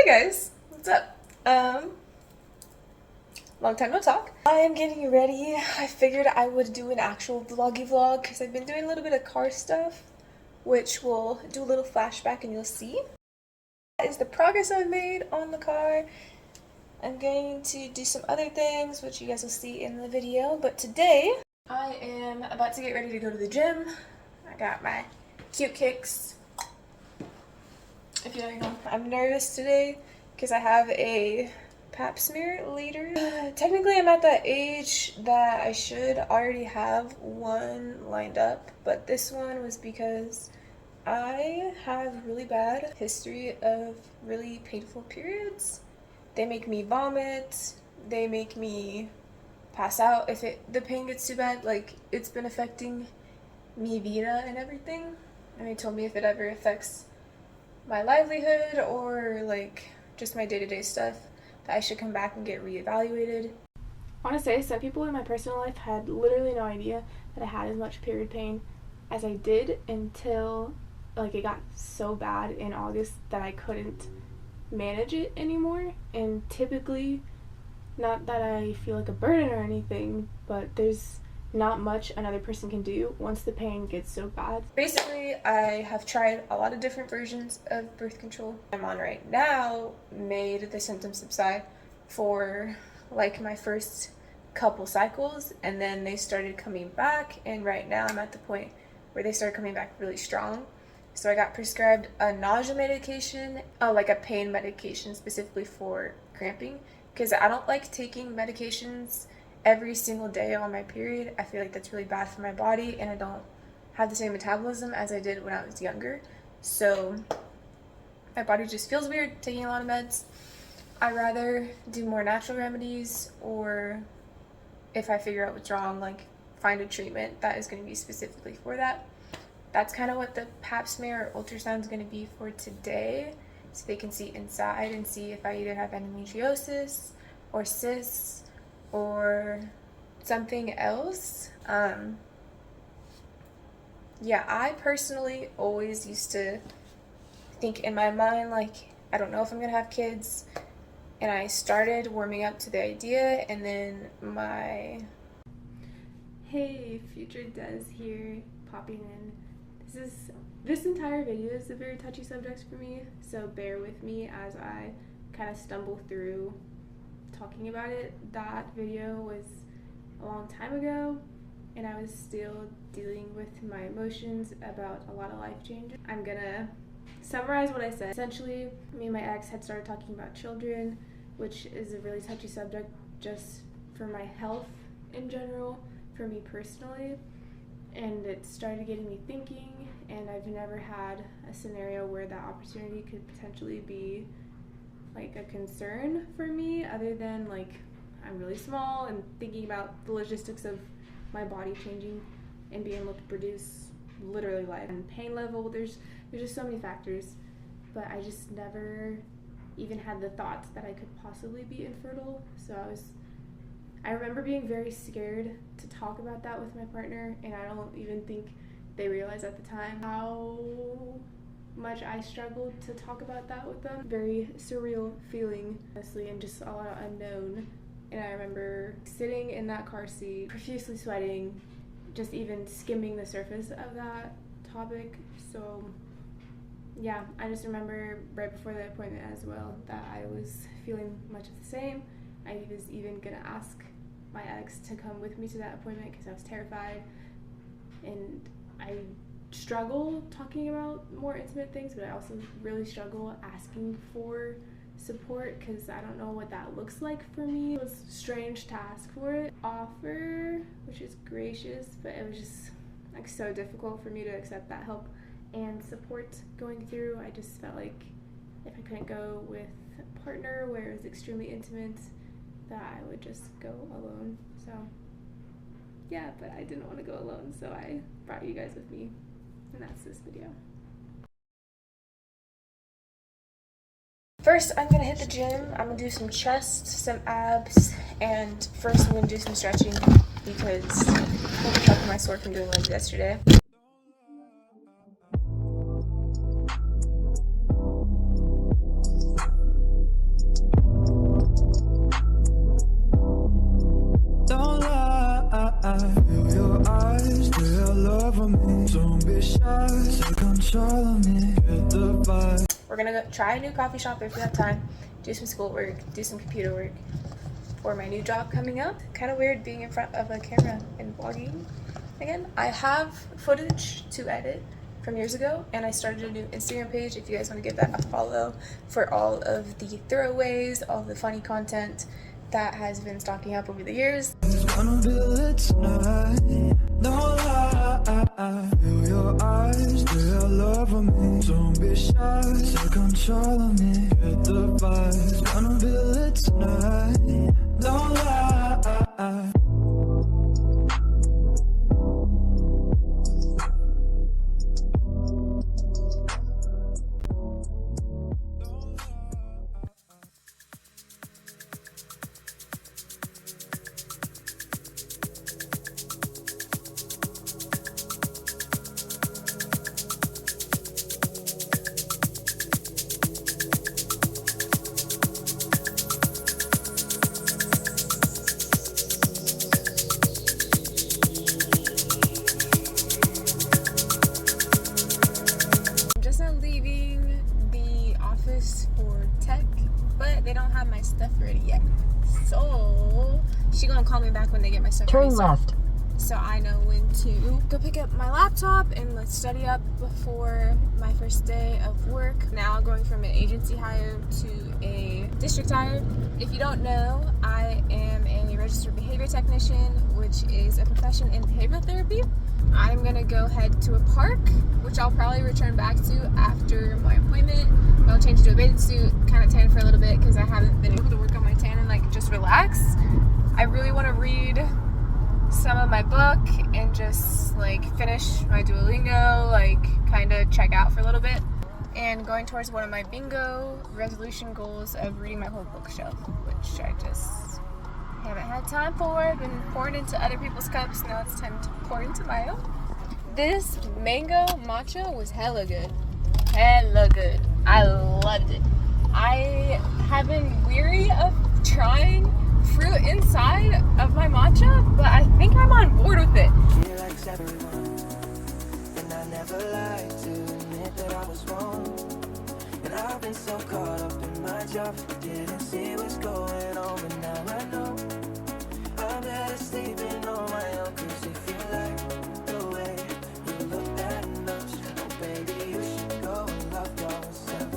Hey guys, what's up? Long time no talk. I am getting ready. I figured I would do an actual vloggy vlog because I've been doing a little bit of car stuff, which will do a little flashback and you'll see. That is the progress I've made on the car. I'm going to do some other things, which you guys will see in the video, but today I am about to get ready to go to the gym. I got my cute kicks. If you know, I'm nervous today because I have a pap smear later. Technically, I'm at that age that I should already have one lined up, but this one was because I have really bad history of really painful periods. They make me vomit, they make me pass out if the pain gets too bad. Like, it's been affecting mi vida and everything, and they told me if it ever affects my livelihood or like just my day-to-day stuff that I should come back and get reevaluated. I want to say some people in my personal life had literally no idea that I had as much period pain as I did until like it got so bad in August that I couldn't manage it anymore. And typically, not that I feel like a burden or anything, but there's not much another person can do once the pain gets so bad. Basically, I have tried a lot of different versions of birth control. I'm on right now made the symptoms subside for like my first couple cycles, and then they started coming back, and right now I'm at the point where they started coming back really strong. So I got prescribed a nausea medication, like a pain medication specifically for cramping, because I don't like taking medications every single day on my period. I feel like that's really bad for my body, and I don't have the same metabolism as I did when I was younger. So my body just feels weird taking a lot of meds. I'd rather do more natural remedies, or if I figure out what's wrong, like find a treatment that is going to be specifically for that. That's kind of what the pap smear or ultrasound is going to be for today, so they can see inside and see if I either have endometriosis or cysts or something else. Yeah, I personally always used to think in my mind, like, I don't know if I'm gonna have kids, and I started warming up to the idea, and then my hey, future Des here, popping in. This entire video is a very touchy subject for me, so bear with me as I kind of stumble through talking about it. That video was a long time ago, and I was still dealing with my emotions about a lot of life changes. I'm gonna summarize what I said. Essentially, me and my ex had started talking about children, which is a really touchy subject just for my health in general, for me personally, and it started getting me thinking, and I've never had a scenario where that opportunity could potentially be like a concern for me, other than like I'm really small and thinking about the logistics of my body changing and being able to produce literally life and pain level. There's just so many factors, but I just never even had the thoughts that I could possibly be infertile. So I remember being very scared to talk about that with my partner, and I don't even think they realized at the time how much I struggled to talk about that with them. Very surreal feeling, honestly, and just a lot of unknown. And I remember sitting in that car seat, profusely sweating, just even skimming the surface of that topic. So yeah, I just remember right before the appointment as well that I was feeling much of the same. I was even gonna ask my ex to come with me to that appointment because I was terrified, and I struggle talking about more intimate things, but I also really struggle asking for support because I don't know what that looks like for me. It was strange to ask for it. Offer, which is gracious, but it was just like so difficult for me to accept that help and support going through. I just felt like if I couldn't go with a partner where it was extremely intimate, that I would just go alone. So yeah, but I didn't want to go alone, so I brought you guys with me, and that's this video. First, I'm gonna hit the gym. I'm gonna do some chest, some abs, and first I'm gonna do some stretching because I'm chucking my sore from doing legs yesterday. gonna go try a new coffee shop if we have time, do some schoolwork, do some computer work for my new job coming up. Kind of weird being in front of a camera and vlogging again. I have footage to edit from years ago, and I started a new Instagram page if you guys want to give that a follow for all of the throwaways, all the funny content that has been stocking up over the years. It's gonna be lit tonight. No lie, feel your eyes, they're loving me. Don't be shy, take control of me. Get the vibe. It's gonna be lit tonight. No lie. For tech, but they don't have my stuff ready yet, so she gonna call me back when they get my stuff ready. Turn left. So I know when to go pick up my laptop and let's study up before my first day of work. Now going from an agency hire to a district hire. If you don't know, I am a registered behavior technician, which is a profession in behavioral therapy. I'm gonna go head to a park, which I'll probably return back to after my appointment. I'll change into a bathing suit, kind of tan for a little bit because I haven't been able to work on my tan and like just relax. I really want to read some of my book and just like finish my Duolingo, like kind of check out for a little bit. And going towards one of my bingo resolution goals of reading my whole bookshelf, which I just haven't had time for. I've been pouring into other people's cups, now it's time to pour into my own. This mango matcha was hella good. Hella good. I loved it. I have been weary of trying fruit inside of my matcha, but I think I'm on board with it. And I never lied to admit that I was wrong. And I've been so caught up in my job, didn't see what's going on, but now I know I'm better sleeping on my own. 'Cause if you like the way you look that much, oh baby, you should go and love yourself.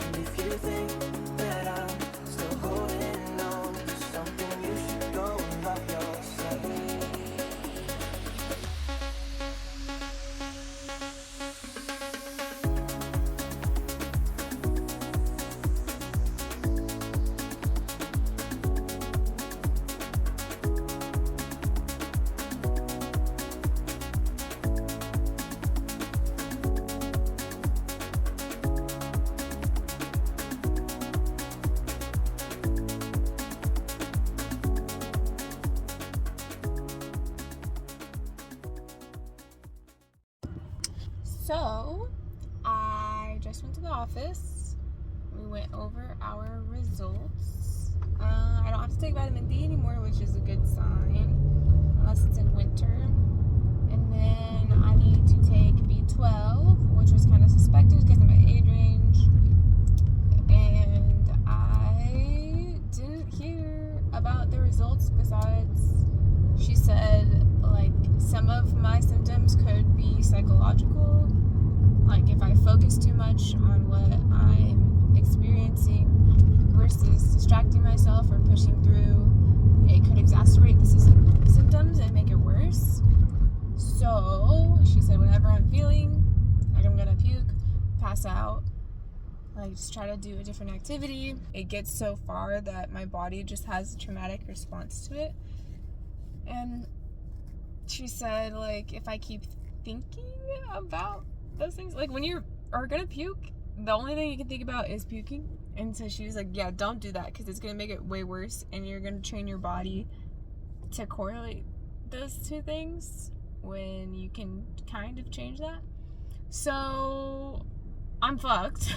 And if you think that I'm still holding on to something, you should go and love yourself. So, I just went to the office. We went over our results. I don't have to take vitamin D anymore, which is a good sign, unless it's in winter. And then I need to take B12, which was kind of suspected because of my age range. And I didn't hear about the results besides she said, like, some of my symptoms could be psychological. Like, if I focus too much on what I'm experiencing versus distracting myself or pushing through, it could exacerbate the symptoms and make it worse. So, she said, whenever I'm feeling like I'm gonna puke, pass out, like, just try to do a different activity. It gets so far that my body just has a traumatic response to it. And she said, like, if I keep thinking about those things, like, when you are gonna puke, the only thing you can think about is puking. And so she was like, yeah, don't do that because it's gonna make it way worse, and you're gonna train your body to correlate those two things when you can kind of change that. So I'm fucked.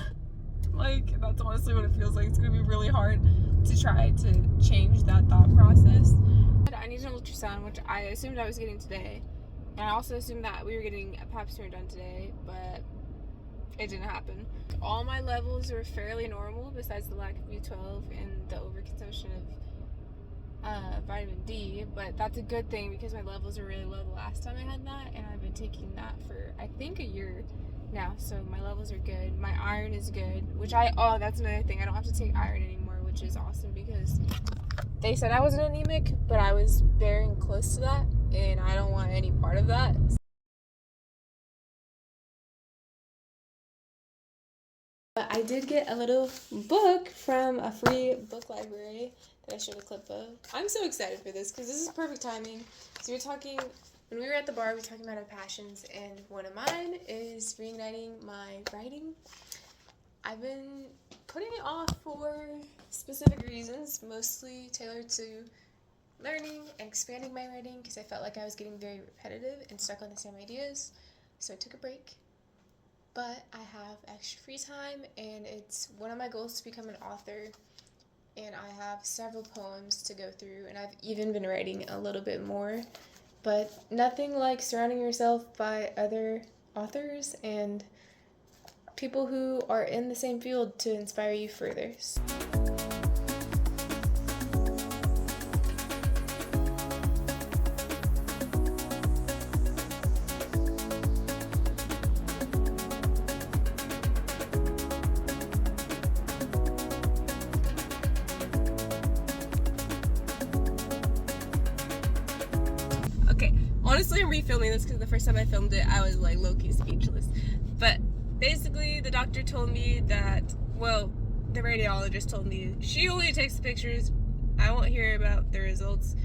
Like, that's honestly what it feels like. It's gonna be really hard to try to change that thought process. I need an ultrasound, which I assumed I was getting today. And I also assumed that we were getting a pap smear done today, but it didn't happen. All my levels were fairly normal besides the lack of B12 and the overconsumption of vitamin D, but that's a good thing because my levels were really low the last time I had that, and I've been taking that for I think a year now, so my levels are good. My iron is good, which that's another thing, I don't have to take iron anymore, which is awesome because they said I wasn't anemic, but I was bearing close to that, and I don't want any part of that. But I did get a little book from a free book library that I showed a clip of. I'm so excited for this because this is perfect timing. So when we were at the bar, we were talking about our passions, and one of mine is reigniting my writing. I've been putting it off for specific reasons, mostly tailored to learning and expanding my writing because I felt like I was getting very repetitive and stuck on the same ideas. So I took a break. But I have extra free time, and it's one of my goals to become an author, and I have several poems to go through, and I've even been writing a little bit more, but nothing like surrounding yourself by other authors and people who are in the same field to inspire you further. Honestly, I'm refilming this because the first time I filmed it, I was like low-key speechless. But basically, the doctor told me that, well, the radiologist told me she only takes the pictures. I won't hear about the results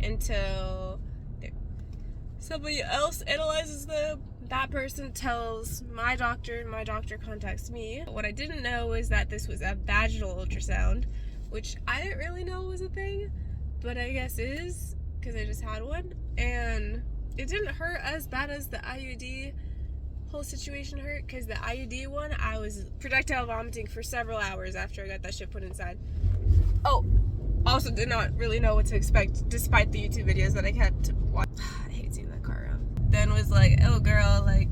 until somebody else analyzes them. That person tells my doctor, and my doctor contacts me. What I didn't know was that this was a vaginal ultrasound, which I didn't really know was a thing, but I guess it is because I just had one. And it didn't hurt as bad as the IUD whole situation hurt, because the IUD one, I was projectile vomiting for several hours after I got that shit put inside. Oh, also did not really know what to expect despite the YouTube videos that I kept watching. I hate seeing that car around. Then was like, oh girl, like,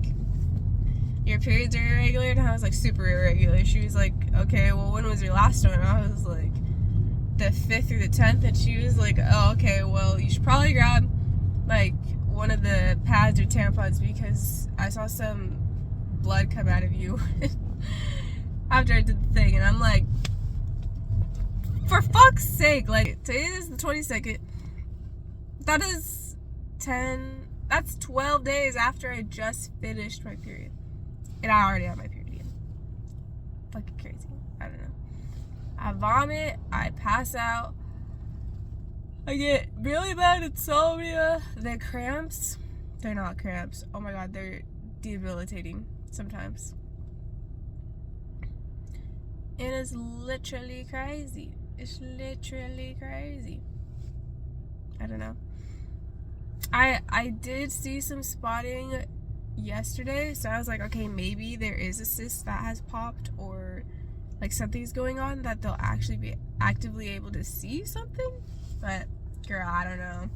your periods are irregular? And I was like, super irregular. She was like, okay, well, when was your last one? And I was like, the 5th through the 10th. And she was like, oh, okay, well, you should probably grab like one of the pads or tampons because I saw some blood come out of you after I did the thing. And I'm like, for fuck's sake, like, today is the 22nd. That's 12 days after I just finished my period. And I already have my period again. Fucking crazy. I don't know. I vomit, I pass out, I get really bad insomnia. The cramps, they're not cramps. Oh my god, they're debilitating sometimes. It is literally crazy. It's literally crazy. I don't know. I did see some spotting yesterday, so I was like, okay, maybe there is a cyst that has popped, or like something's going on that they'll actually be actively able to see something. But girl, I don't know.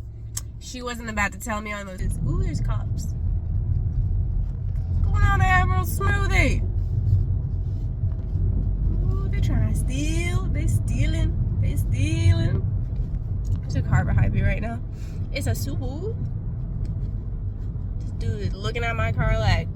She wasn't about to tell me on those. Ooh, there's cops. What's going on there, Emerald Smoothie? Ooh, they're trying to steal. They stealing. They stealing. There's a car behind me right now. It's a Subaru. This dude is looking at my car like,